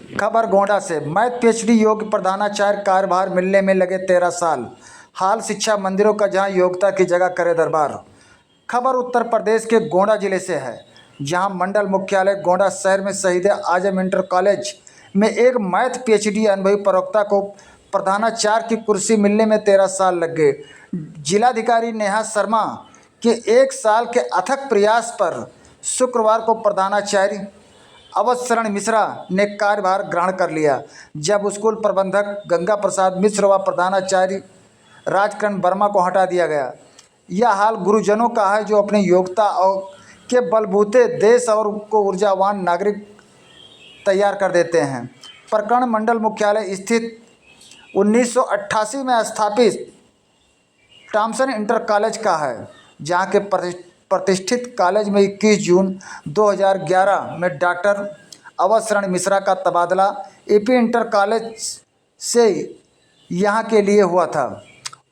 खबर गोंडा से। Math PhD योग्य प्रधानाचार्य कार्यभार मिलने में लगे 13 साल। हाल शिक्षा मंदिरों का जहां योग्यता की जगह करे दरबार। खबर उत्तर प्रदेश के गोंडा जिले से है, जहां मंडल मुख्यालय गोंडा शहर में शहीद आजम इंटर कॉलेज में एक मैथ पीएचडी अनुभवी प्रवक्ता को प्रधानाचार्य की कुर्सी मिलने में 13 साल लग गए। जिलाधिकारी नेहा शर्मा के 1 साल के अथक प्रयास पर शुक्रवार को प्रधानाचार्य अवध शरण मिश्रा ने कार्यभार ग्रहण कर लिया, जब स्कूल प्रबंधक गंगा प्रसाद मिश्र व प्रधानाचार्य राजकरण वर्मा को हटा दिया गया। यह हाल गुरुजनों का है, जो अपनी योग्यता और के बलबूते देश और को ऊर्जावान नागरिक तैयार कर देते हैं। प्रकरण मंडल मुख्यालय स्थित 1988 में स्थापित टॉमसन इंटर कॉलेज का है, जहाँ के प्रतिष्ठित कॉलेज में 21 जून 2011 में डॉक्टर अवध शरण मिश्रा का तबादला एपी इंटर कॉलेज से यहाँ के लिए हुआ था।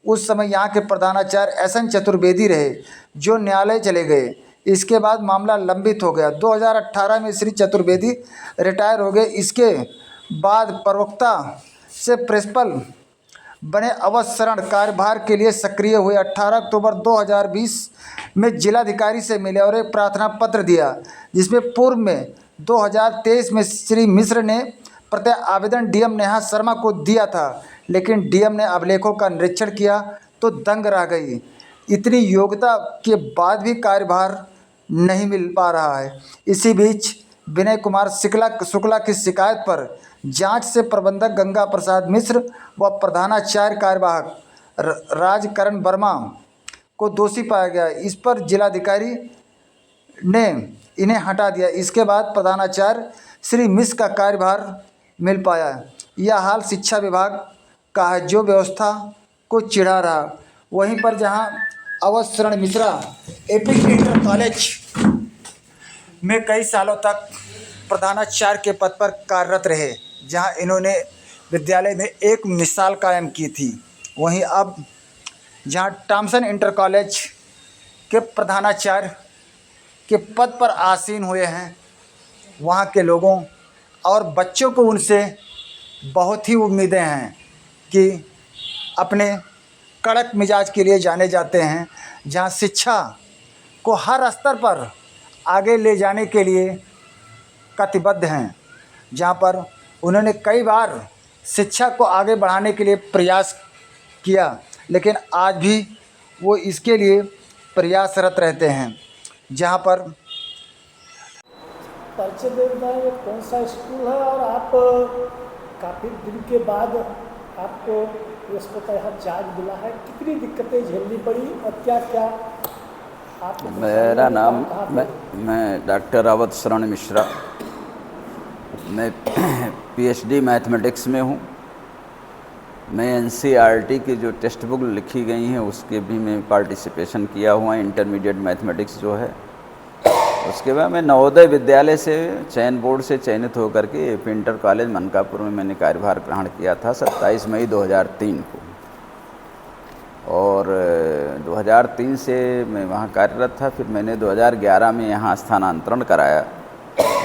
उस समय यहाँ के प्रधानाचार्य एसएन चतुर्वेदी रहे, जो न्यायालय चले गए। इसके बाद मामला लंबित हो गया। 2018 में श्री चतुर्वेदी रिटायर हो गए। इसके बाद प्रवक्ता से प्रिंसिपल बने अवध शरण कार्यभार के लिए सक्रिय हुए। 18 अक्टूबर 2020 में जिलाधिकारी से मिले और एक प्रार्थना पत्र दिया, जिसमें पूर्व में 2023 में श्री मिश्र ने प्रत्यय आवेदन डीएम नेहा शर्मा को दिया था, लेकिन डीएम ने अभिलेखों का निरीक्षण किया तो दंग रह गई। इतनी योग्यता के बाद भी कार्यभार नहीं मिल पा रहा है। इसी बीच विनय कुमार शुक्ला की शिकायत पर जांच से प्रबंधक गंगा प्रसाद मिश्र व प्रधानाचार्य कार्यवाहक राजकरण वर्मा को दोषी पाया गया। इस पर जिलाधिकारी ने इन्हें हटा दिया। इसके बाद प्रधानाचार्य श्री मिश्र का कार्यभार मिल पाया। यह हाल शिक्षा विभाग का है, जो व्यवस्था को चिढ़ा रहा। वहीं पर जहां अवध शरण मिश्रा एपी इंटर कॉलेज में कई सालों तक प्रधानाचार्य के पद पर कार्यरत रहे, जहां इन्होंने विद्यालय में एक मिसाल कायम की थी, वहीं अब जहां टॉमसन इंटर कॉलेज के प्रधानाचार्य के पद पर आसीन हुए हैं, वहां के लोगों और बच्चों को उनसे बहुत ही उम्मीदें हैं कि अपने कड़क मिजाज के लिए जाने जाते हैं, जहां शिक्षा को हर स्तर पर आगे ले जाने के लिए कटिबद्ध हैं, जहां पर उन्होंने कई बार शिक्षा को आगे बढ़ाने के लिए प्रयास किया, लेकिन आज भी वो इसके लिए प्रयासरत रहते हैं। जहां पर परिचय दे बताएं ये कौन सा स्कूल है, और आप काफ़ी दिन के बाद आपको अस्पताल यहाँ चार्ज मिला है, कितनी दिक्कतें झेलनी पड़ी और क्या क्या आप? मेरा नाम मैं डॉक्टर अवध शरण मिश्रा, मैं पीएचडी मैथमेटिक्स में हूँ। मैं एनसीईआरटी की जो टेक्स्ट बुक लिखी गई हैं उसके भी मैं पार्टिसिपेशन किया हुआ, इंटरमीडिएट मैथमेटिक्स जो है। उसके बाद मैं नवोदय विद्यालय से चयन बोर्ड से चयनित होकर के एपी इंटर कॉलेज मनकापुर में मैंने कार्यभार ग्रहण किया था 27 मई 2003 को, और 2003 से मैं वहाँ कार्यरत था। फिर मैंने 2011 में यहाँ स्थानांतरण कराया।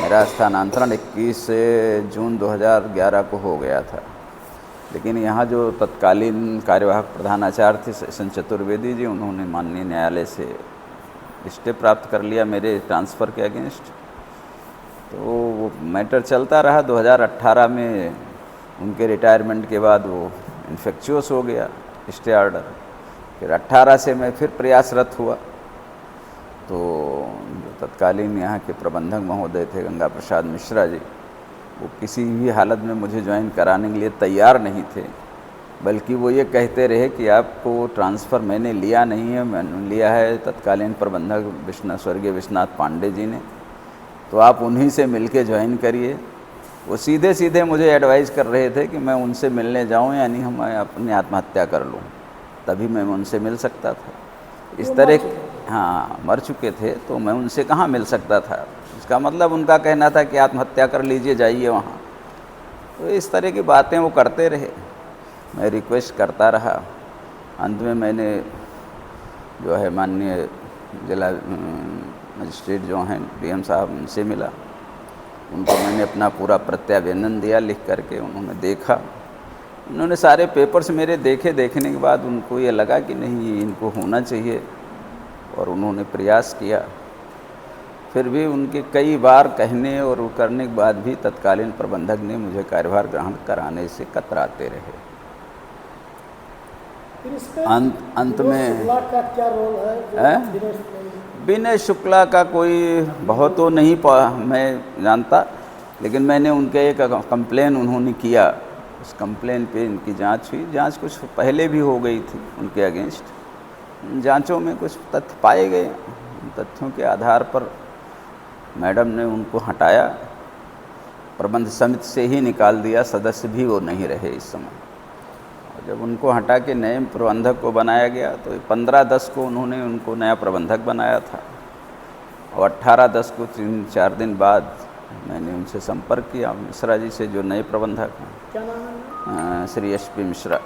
मेरा स्थानांतरण 21 जून 2011 को हो गया था, लेकिन यहाँ जो तत्कालीन कार्यवाहक प्रधानाचार्य थे एसएन चतुर्वेदी जी, उन्होंने माननीय न्यायालय से स्टे प्राप्त कर लिया मेरे ट्रांसफ़र के अगेंस्ट। तो वो मैटर चलता रहा। 2018 में उनके रिटायरमेंट के बाद वो इन्फेक्चुअस हो गया स्टे ऑर्डर। फिर 18 से मैं फिर प्रयासरत हुआ। तो जो तत्कालीन यहाँ के प्रबंधक महोदय थे गंगा प्रसाद मिश्रा जी, वो किसी भी हालत में मुझे ज्वाइन कराने के लिए तैयार नहीं थे, बल्कि वो ये कहते रहे कि आपको ट्रांसफ़र मैंने लिया नहीं है, मैंने लिया है तत्कालीन प्रबंधक स्वर्गीय विश्वनाथ पांडे जी ने, तो आप उन्हीं से मिलके ज्वाइन करिए। वो सीधे सीधे मुझे एडवाइस कर रहे थे कि मैं उनसे मिलने जाऊं, यानी हम अपनी आत्महत्या कर लूं, तभी मैं उनसे मिल सकता था। इस तरह हाँ, मर चुके थे, तो मैं उनसे कहाँ मिल सकता था। इसका मतलब उनका कहना था कि आत्महत्या कर लीजिए, जाइए वहाँ। तो इस तरह की बातें वो करते रहे, मैं रिक्वेस्ट करता रहा। अंत में मैंने जो है माननीय जिला मजिस्ट्रेट जो हैं डीएम साहब, उनसे मिला। उनको मैंने अपना पूरा प्रत्यावेदन दिया लिख करके, उन्होंने देखा। उन्होंने सारे पेपर्स मेरे देखे, देखने के बाद उनको ये लगा कि नहीं इनको होना चाहिए, और उन्होंने प्रयास किया। फिर भी उनके कई बार कहने और वो करने के बाद भी तत्कालीन प्रबंधक ने मुझे कार्यभार ग्रहण कराने से कतराते रहे। फिर इसमें अंत में शुक्ला का क्या रोल है? विनय शुक्ला का कोई बहुत तो नहीं मैं जानता, लेकिन मैंने उनके एक कंप्लेन उन्होंने किया, उस कंप्लेन पे इनकी जांच हुई। जांच कुछ पहले भी हो गई थी उनके अगेंस्ट। जांचों में कुछ तथ्य पाए गए, उन तथ्यों के आधार पर मैडम ने उनको हटाया, प्रबंध समिति से ही निकाल दिया, सदस्य भी वो नहीं रहे इस समय। और जब उनको हटा के नए प्रबंधक को बनाया गया तो 15/10 को उन्होंने उनको नया प्रबंधक बनाया था, और 18/10 को 3-4 दिन बाद मैंने उनसे संपर्क किया, मिश्रा जी से, जो नए प्रबंधक हैं। क्या नाम है? श्री SP मिश्रा,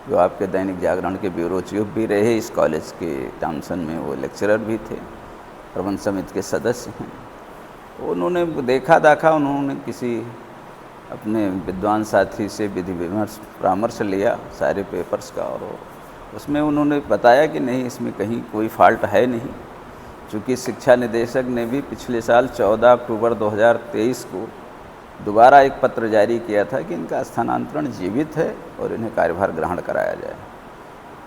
जो आपके दैनिक जागरण के ब्यूरो चीफ भी रहे, इस कॉलेज के टाउनसन में वो लेक्चरर भी थे, प्रबंध समिति के सदस्य हैं। तो उन्होंने देखा दाखा, उन्होंने किसी अपने विद्वान साथी से विधि विमर्श परामर्श लिया सारे पेपर्स का, और उसमें उन्होंने बताया कि नहीं, इसमें कहीं कोई फॉल्ट है नहीं। चूँकि शिक्षा निदेशक ने भी पिछले साल 14 अक्टूबर 2023 को दोबारा एक पत्र जारी किया था कि इनका स्थानांतरण जीवित है और इन्हें कार्यभार ग्रहण कराया जाए।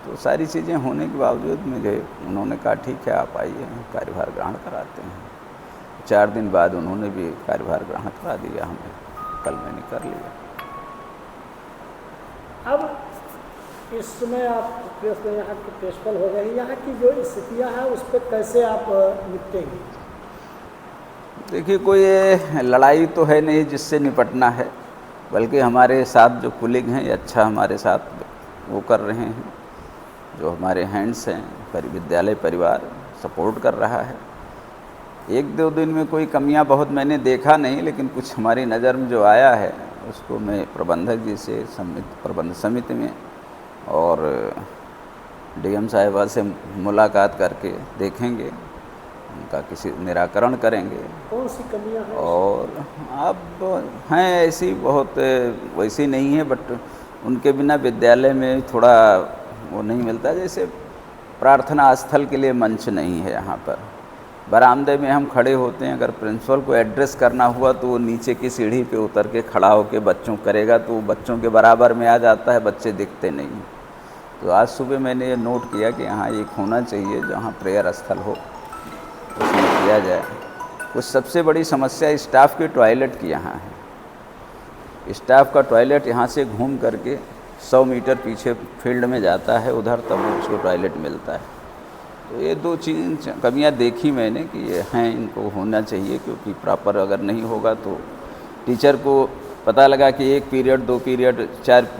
तो सारी चीज़ें होने के बावजूद मुझे उन्होंने कहा ठीक है आप आइए, कार्यभार ग्रहण कराते हैं। 4 दिन बाद उन्होंने भी कार्यभार ग्रहण करा दिया हमें, कल मैंने कर लिया। अब इस समय आप यहाँ के प्रिंसिपल हो गए, यहाँ की जो स्थितियाँ हैं उस पर कैसे आप निपटेंगे? देखिए, कोई लड़ाई तो है नहीं जिससे निपटना है, बल्कि हमारे साथ जो कुलीग हैं ये अच्छा हमारे साथ वो कर रहे हैं, जो हमारे हैंड्स हैं, विद्यालय परिवार सपोर्ट कर रहा है। 1-2 दिन में कोई कमियां बहुत मैंने देखा नहीं, लेकिन कुछ हमारी नज़र में जो आया है उसको मैं प्रबंधक जी से प्रबंध समिति में और DM साहिबा से मुलाकात करके देखेंगे, उनका किसी निराकरण करेंगे। कौन सी कमियां हैं? और अब हैं ऐसी बहुत, वैसी नहीं है, बट उनके बिना विद्यालय में थोड़ा वो नहीं मिलता। जैसे प्रार्थना स्थल के लिए मंच नहीं है यहाँ पर, बरामदे में हम खड़े होते हैं, अगर प्रिंसिपल को एड्रेस करना हुआ तो वो नीचे की सीढ़ी पे उतर के खड़ा होकर बच्चों करेगा, तो बच्चों के बराबर में आ जाता है, बच्चे दिखते नहीं। तो आज सुबह मैंने ये नोट किया कि यहाँ एक होना चाहिए जहाँ प्रेयर स्थल हो, उसमें किया जाए। कुछ सबसे बड़ी समस्या स्टाफ के टॉयलेट की यहाँ है। स्टाफ का टॉयलेट यहाँ से घूम करके 100 मीटर पीछे फील्ड में जाता है, उधर तब उसको टॉयलेट मिलता है। तो ये 2 चीज़ कमियाँ देखी मैंने कि ये हैं, इनको होना चाहिए, क्योंकि प्रॉपर अगर नहीं होगा तो टीचर को पता लगा कि 1 पीरियड 2 पीरियड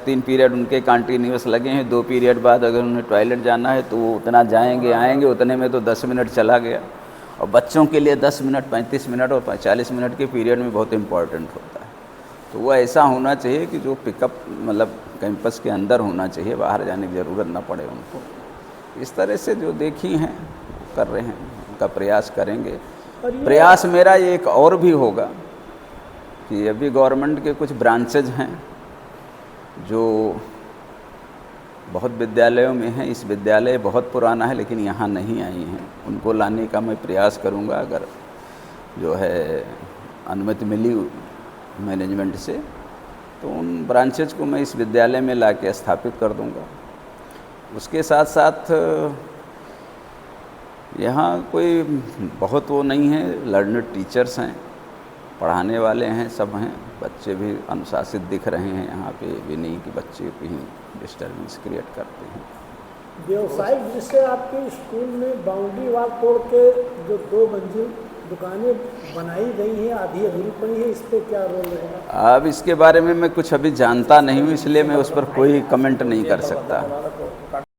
3 पीरियड उनके कंटिन्यूस लगे हैं, 2 पीरियड बाद अगर उन्हें टॉयलेट जाना है तो वो उतना जाएंगे आएंगे, उतने में तो 10 मिनट चला गया। और बच्चों के लिए 10 मिनट 35 मिनट और 40 मिनट के पीरियड में बहुत इम्पॉर्टेंट होता है। तो वो ऐसा होना चाहिए कि जो पिकअप मतलब कैंपस के अंदर होना चाहिए, बाहर जाने की ज़रूरत ना पड़े उनको। इस तरह से जो देखी हैं कर रहे हैं, उनका प्रयास करेंगे। प्रयास मेरा ये एक और भी होगा कि अभी गवर्नमेंट के कुछ ब्रांचेज हैं जो बहुत विद्यालयों में हैं। इस विद्यालय बहुत पुराना है लेकिन यहाँ नहीं आई हैं, उनको लाने का मैं प्रयास करूँगा। अगर जो है अनुमति मिली मैनेजमेंट से तो उन ब्रांचेज को मैं इस विद्यालय में लाके स्थापित कर दूँगा। उसके साथ साथ यहाँ कोई बहुत वो नहीं है, लर्नर टीचर्स हैं, पढ़ाने वाले हैं, सब हैं, बच्चे भी अनुशासित दिख रहे हैं। यहाँ पे भी नहीं कि बच्चे कहीं डिस्टर्बेंस क्रिएट करते हैं। व्यवसायिक दृष्टि से आपके स्कूल में बाउंड्री वाल तोड़ के जो 2 मंजिल दुकानें बनाई गई हैं, आधी अधूरी पड़ी है, इस पर क्या रोल रहेगा? अब इसके बारे में मैं कुछ अभी जानता नहीं हूँ, इसलिए मैं उस पर कोई कमेंट नहीं कर सकता।